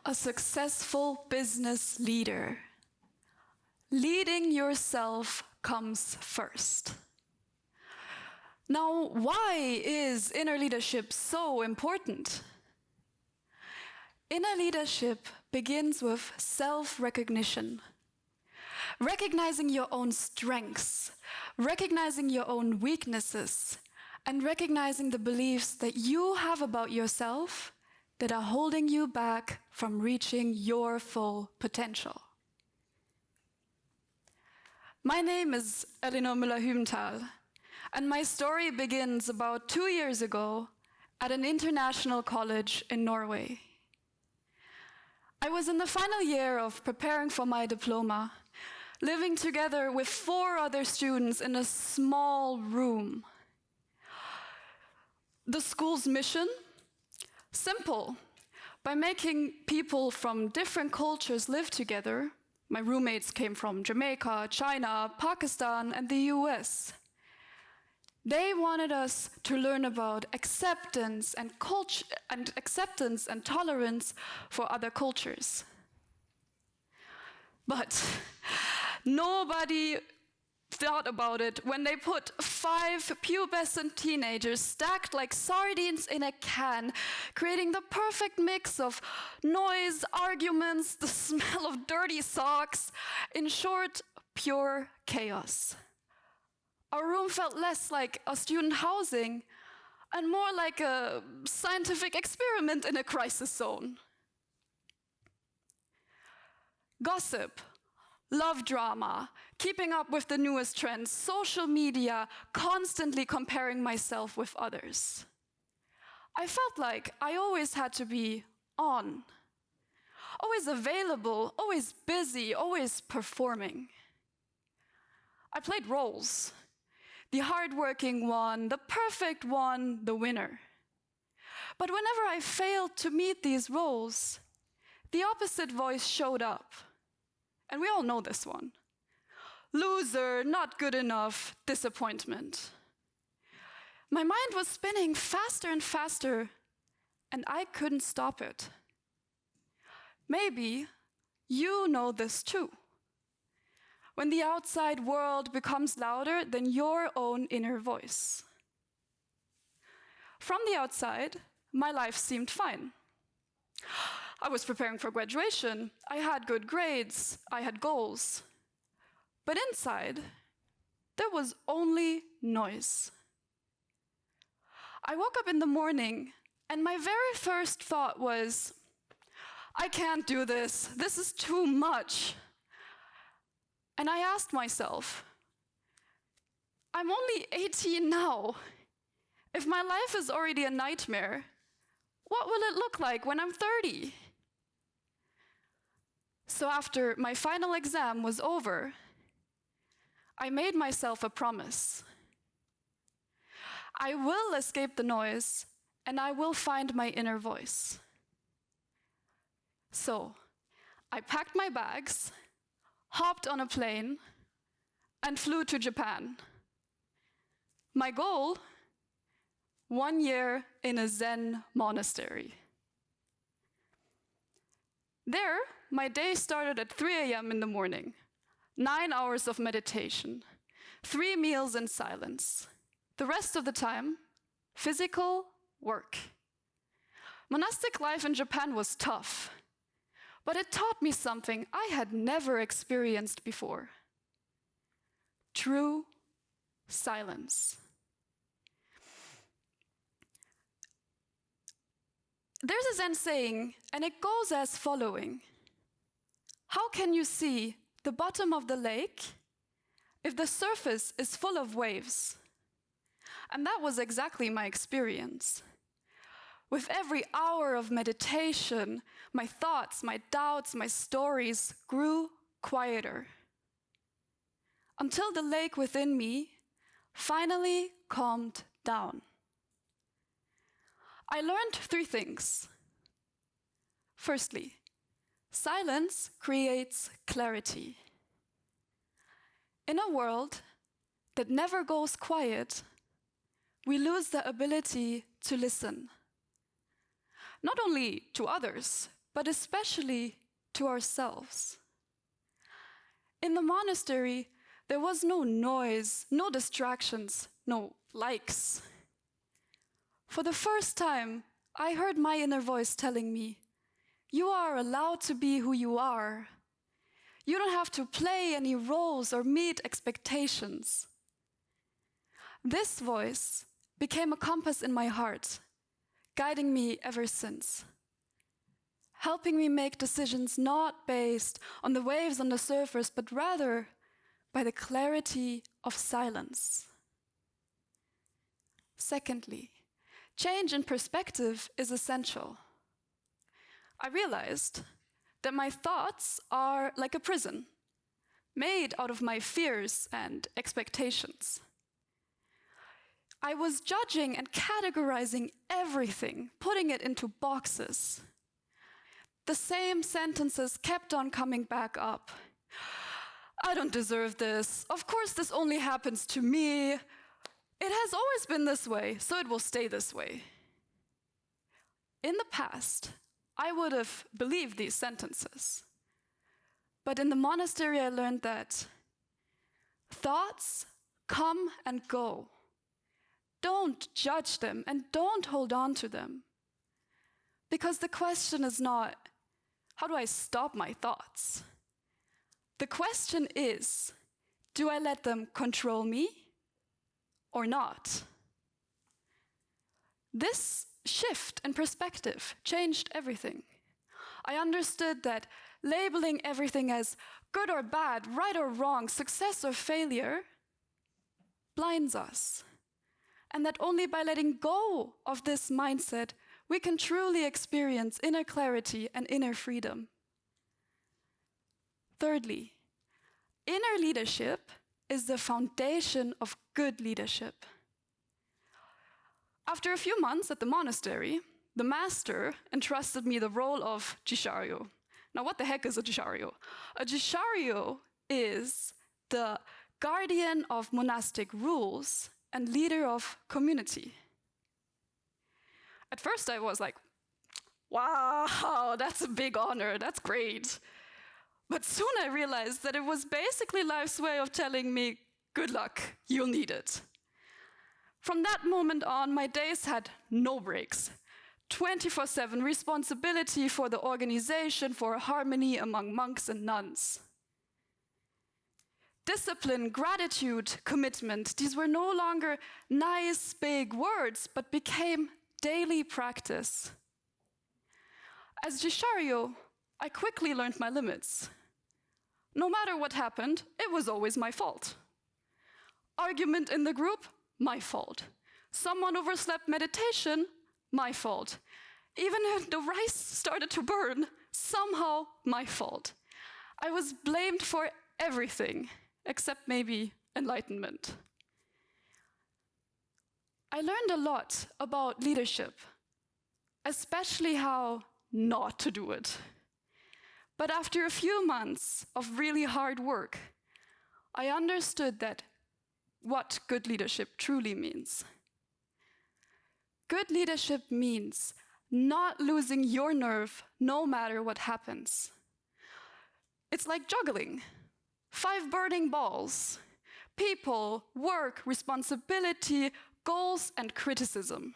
a successful business leader. Leading yourself comes first. Now, why is inner leadership so important? Inner leadership begins with self-recognition. Recognizing your own strengths, recognizing your own weaknesses, and recognizing the beliefs that you have about yourself that are holding you back from reaching your full potential. My name is Elinor Müller-Hübenthal, and my story begins about 2 years ago at an international college in Norway. I was in the final year of preparing for my diploma, living together with 4 other students in a small room. The school's mission? Simple. By making people from different cultures live together, my roommates came from Jamaica, China, Pakistan, and the US. They wanted us to learn about acceptance and tolerance for other cultures. But nobody thought about it when they put 5 pubescent teenagers stacked like sardines in a can, creating the perfect mix of noise, arguments, the smell of dirty socks, in short, pure chaos. Our room felt less like a student housing and more like a scientific experiment in a crisis zone. Gossip, love drama, keeping up with the newest trends, social media, constantly comparing myself with others. I felt like I always had to be on, always available, always busy, always performing. I played roles. The hardworking one, the perfect one, the winner. But whenever I failed to meet these roles, the opposite voice showed up. And we all know this one. Loser, not good enough, disappointment. My mind was spinning faster and faster, and I couldn't stop it. Maybe you know this too. When the outside world becomes louder than your own inner voice. From the outside, my life seemed fine. I was preparing for graduation, I had good grades, I had goals. But inside, there was only noise. I woke up in the morning, and my very first thought was, I can't do this, this is too much. And I asked myself, I'm only 18 now. If my life is already a nightmare, what will it look like when I'm 30? So after my final exam was over, I made myself a promise. I will escape the noise, and I will find my inner voice. So I packed my bags, hopped on a plane, and flew to Japan. My goal? 1 year in a Zen monastery. There, my day started at 3 a.m. in the morning. 9 hours of meditation, 3 meals in silence. The rest of the time, physical work. Monastic life in Japan was tough, but it taught me something I had never experienced before. True silence. There's a Zen saying, and it goes as following. How can you see the bottom of the lake if the surface is full of waves? And that was exactly my experience. With every hour of meditation, my thoughts, my doubts, my stories grew quieter. Until the lake within me finally calmed down. I learned 3 things. Firstly, silence creates clarity. In a world that never goes quiet, we lose the ability to listen. Not only to others, but especially to ourselves. In the monastery, there was no noise, no distractions, no likes. For the first time, I heard my inner voice telling me, "You are allowed to be who you are. You don't have to play any roles or meet expectations." This voice became a compass in my heart, guiding me ever since, helping me make decisions not based on the waves on the surface, but rather by the clarity of silence. Secondly, change in perspective is essential. I realized that my thoughts are like a prison, made out of my fears and expectations. I was judging and categorizing everything, putting it into boxes. The same sentences kept on coming back up. "I don't deserve this. Of course, this only happens to me. It has always been this way, so it will stay this way." In the past, I would have believed these sentences. But in the monastery, I learned that thoughts come and go. Don't judge them and don't hold on to them. Because the question is not, how do I stop my thoughts? The question is, do I let them control me or not? This shift in perspective changed everything. I understood that labeling everything as good or bad, right or wrong, success or failure blinds us. And that only by letting go of this mindset, we can truly experience inner clarity and inner freedom. Thirdly, inner leadership is the foundation of good leadership. After a few months at the monastery, the master entrusted me the role of Jisharyo. Now, what the heck is a Jisharyo? A Jisharyo is the guardian of monastic rules and leader of community. At first I was like, wow, that's a big honor, that's great. But soon I realized that it was basically life's way of telling me, good luck, you'll need it. From that moment on, my days had no breaks. 24/7 responsibility for the organization, for harmony among monks and nuns. Discipline, gratitude, commitment, these were no longer nice, big words, but became daily practice. As Jisharyo, I quickly learned my limits. No matter what happened, it was always my fault. Argument in the group, my fault. Someone overslept meditation, my fault. Even if the rice started to burn, somehow my fault. I was blamed for everything, except maybe enlightenment. I learned a lot about leadership, especially how not to do it. But after a few months of really hard work, I understood that what good leadership truly means. Good leadership means not losing your nerve no matter what happens. It's like juggling. 5 burning balls: people, work, responsibility, goals, and criticism.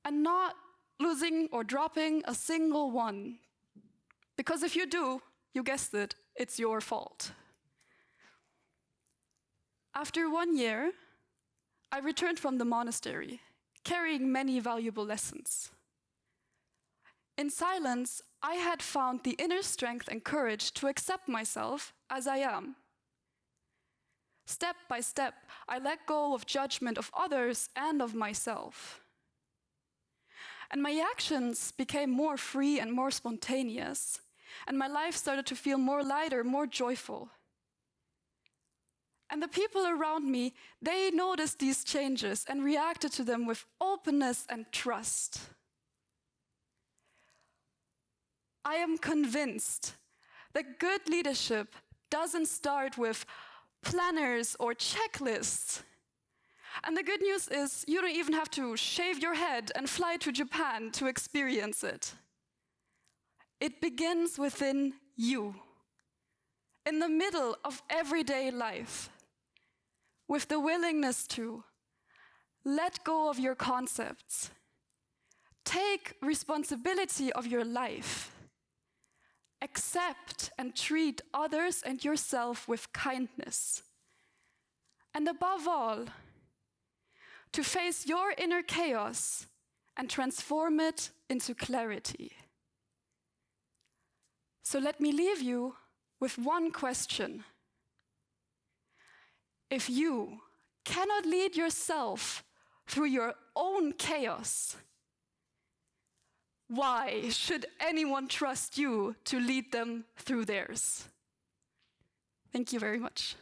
And not losing or dropping a single one. Because if you do, you guessed it, it's your fault. After 1 year, I returned from the monastery, carrying many valuable lessons. In silence, I had found the inner strength and courage to accept myself as I am. Step by step, I let go of judgment of others and of myself. And my actions became more free and more spontaneous, and my life started to feel more lighter, more joyful. And the people around me, they noticed these changes and reacted to them with openness and trust. I am convinced that good leadership doesn't start with planners or checklists. And the good news is you don't even have to shave your head and fly to Japan to experience it. It begins within you, in the middle of everyday life, with the willingness to let go of your concepts, take responsibility of your life, accept and treat others and yourself with kindness, and above all, to face your inner chaos and transform it into clarity. So let me leave you with one question. If you cannot lead yourself through your own chaos, why should anyone trust you to lead them through theirs? Thank you very much.